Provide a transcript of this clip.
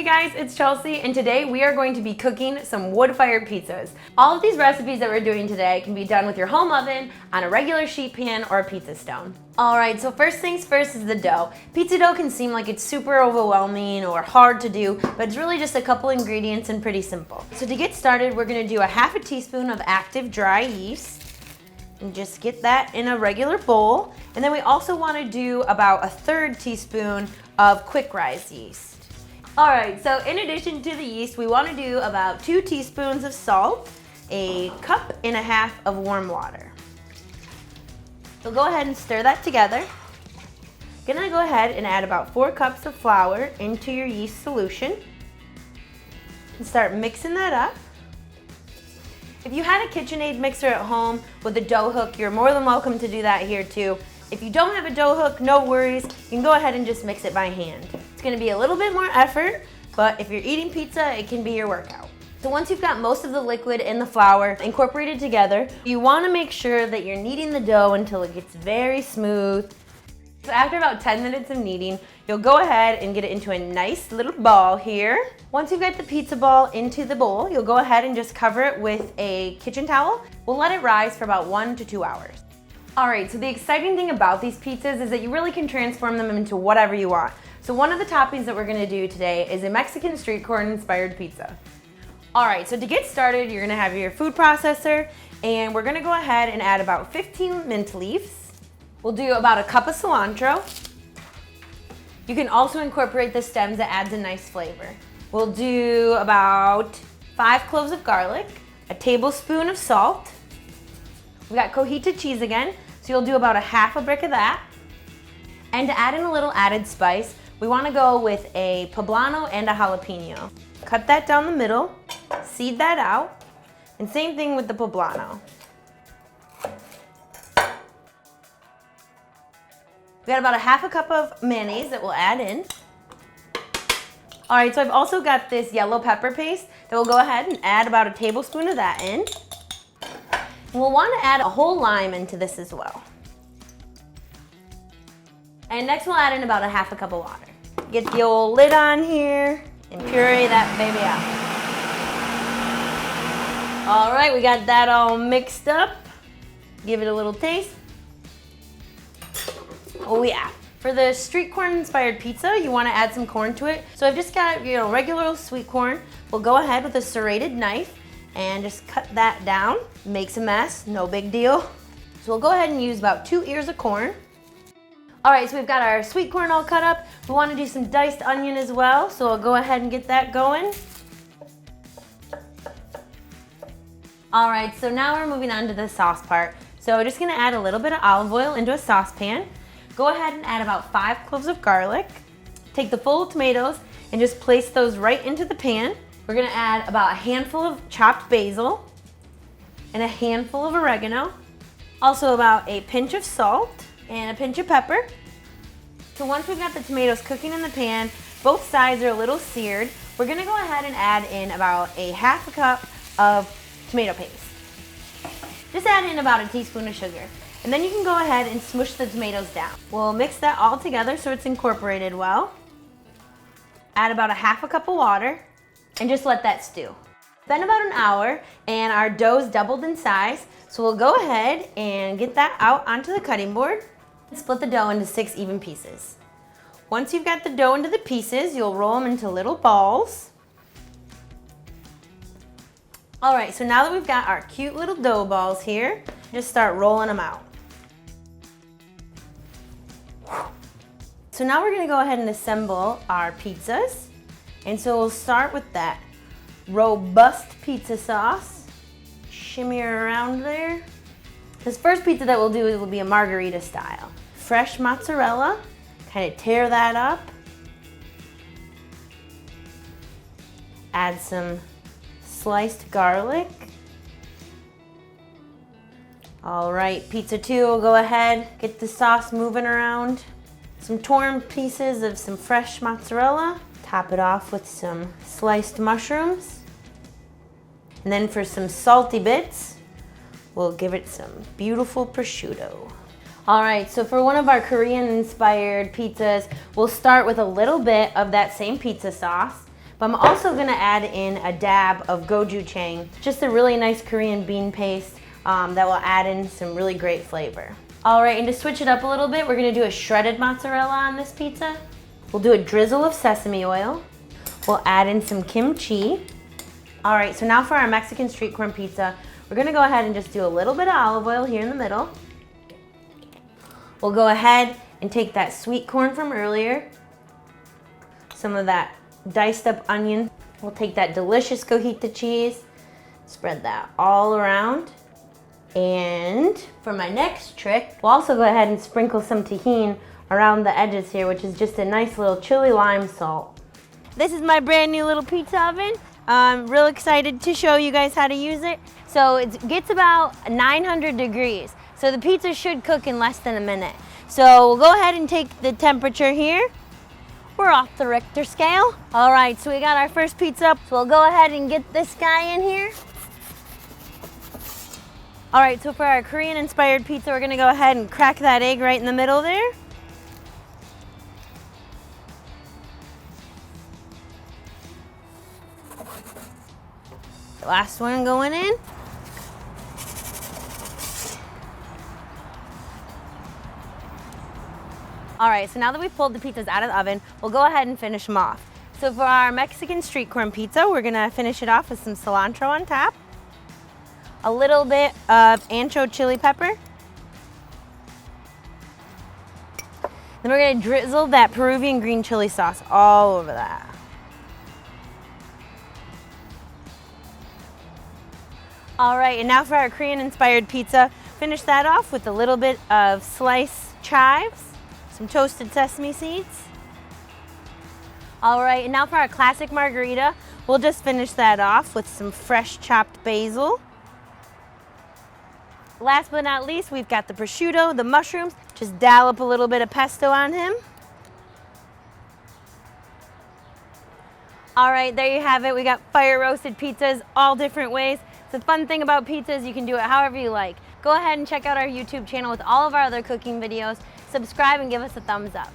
guys, it's Chelsea, and today we are going to be cooking some wood-fired pizzas. All of these recipes that we're doing today can be done with your home oven, on a regular sheet pan, or a pizza stone. Alright, so first things first is the dough. Pizza dough can seem like it's super overwhelming or hard to do, but it's really just a couple ingredients and pretty simple. So to get started, we're going to do a half a teaspoon of active dry yeast. And just get that in a regular bowl. And then we also want to do about a third teaspoon of quick rise yeast. All right, so in addition to the yeast, we want to do about 2 teaspoons of salt, a cup and a half of warm water. So go ahead and stir that together. You're gonna go ahead and add about 4 cups of flour into your yeast solution and start mixing that up. If you had a KitchenAid mixer at home with a dough hook, you're more than welcome to do that here too. If you don't have a dough hook, no worries. You can go ahead and just mix it by hand. It's gonna be a little bit more effort, but if you're eating pizza, it can be your workout. So once you've got most of the liquid in the flour incorporated together, you wanna make sure that you're kneading the dough until it gets very smooth. So after about 10 minutes of kneading, you'll go ahead and get it into a nice little ball here. Once you've got the pizza ball into the bowl, you'll go ahead and just cover it with a kitchen towel. We'll let it rise for about 1 to 2 hours. All right, so the exciting thing about these pizzas is that you really can transform them into whatever you want. So one of the toppings that we're gonna do today is a Mexican street corn inspired pizza. All right, so to get started, you're gonna have your food processor, and we're gonna go ahead and add about 15 mint leaves. We'll do about a cup of cilantro. You can also incorporate the stems, that adds a nice flavor. We'll do about 5 cloves of garlic, a tablespoon of salt. We got Cotija cheese again, so you'll do about a half a brick of that. And to add in a little added spice, we wanna go with a poblano and a jalapeño. Cut that down the middle, seed that out, and same thing with the poblano. We got about a half a cup of mayonnaise that we'll add in. All right, so I've also got this yellow pepper paste that we'll go ahead and add about a tablespoon of that in. And we'll want to add a whole lime into this as well. And next we'll add in about a half a cup of water. Get the old lid on here and puree that baby out. All right, we got that all mixed up. Give it a little taste. Oh yeah. For the street corn inspired pizza, you want to add some corn to it. So I've just got, regular old sweet corn. We'll go ahead with a serrated knife and just cut that down. Makes a mess, no big deal. So we'll go ahead and use about 2 ears of corn. All right, so we've got our sweet corn all cut up. We want to do some diced onion as well, so I'll go ahead and get that going. All right, so now we're moving on to the sauce part. So we're just gonna add a little bit of olive oil into a saucepan. Go ahead and add about 5 cloves of garlic. Take the full tomatoes and just place those right into the pan. We're gonna add about a handful of chopped basil and a handful of oregano. Also about a pinch of salt and a pinch of pepper. So once we've got the tomatoes cooking in the pan, both sides are a little seared, we're gonna go ahead and add in about a half a cup of tomato paste. Just add in about a teaspoon of sugar. And then you can go ahead and smush the tomatoes down. We'll mix that all together so it's incorporated well. Add about a half a cup of water and just let that stew. Then about an hour and our dough's doubled in size, so we'll go ahead and get that out onto the cutting board and split the dough into 6 even pieces. Once you've got the dough into the pieces, you'll roll them into little balls. All right, so now that we've got our cute little dough balls here, just start rolling them out. So now we're gonna go ahead and assemble our pizzas. And so we'll start with that robust pizza sauce. Shimmy her around there. This first pizza that we'll do will be a margarita style. Fresh mozzarella, kind of tear that up. Add some sliced garlic. All right, pizza 2, we'll go ahead, get the sauce moving around. Some torn pieces of some fresh mozzarella. Top it off with some sliced mushrooms. And then for some salty bits, we'll give it some beautiful prosciutto. All right, so for one of our Korean inspired pizzas, we'll start with a little bit of that same pizza sauce, But I'm also gonna add in a dab of gochujang, just a really nice Korean bean paste that will add in some really great flavor. All right, and to switch it up a little bit, we're gonna do a shredded mozzarella on this pizza. We'll do a drizzle of sesame oil. We'll add in some kimchi. All right, so now for our Mexican street corn pizza, we're gonna go ahead and just do a little bit of olive oil here in the middle. We'll go ahead and take that sweet corn from earlier, some of that diced up onion. We'll take that delicious cojita cheese, spread that all around. And for my next trick, we'll also go ahead and sprinkle some tahini around the edges here, which is just a nice little chili lime salt. This is my brand new little pizza oven. I'm real excited to show you guys how to use it. So it gets about 900 degrees. So the pizza should cook in less than a minute. So we'll go ahead and take the temperature here. We're off the Richter scale. All right, so we got our first pizza up. So we'll go ahead and get this guy in here. All right, so for our Korean inspired pizza, we're gonna go ahead and crack that egg right in the middle there. Last one going in. All right, so now that we've pulled the pizzas out of the oven, we'll go ahead and finish them off. So for our Mexican street corn pizza, we're gonna finish it off with some cilantro on top, a little bit of ancho chili pepper. Then we're gonna drizzle that Peruvian green chili sauce all over that. All right, and now for our Korean inspired pizza, finish that off with a little bit of sliced chives, some toasted sesame seeds. All right, and now for our classic margarita, we'll just finish that off with some fresh chopped basil. Last but not least, we've got the prosciutto, the mushrooms. Just dollop a little bit of pesto on him. All right, there you have it. We got fire roasted pizzas all different ways. The fun thing about pizza is you can do it however you like. Go ahead and check out our YouTube channel with all of our other cooking videos. Subscribe and give us a thumbs up.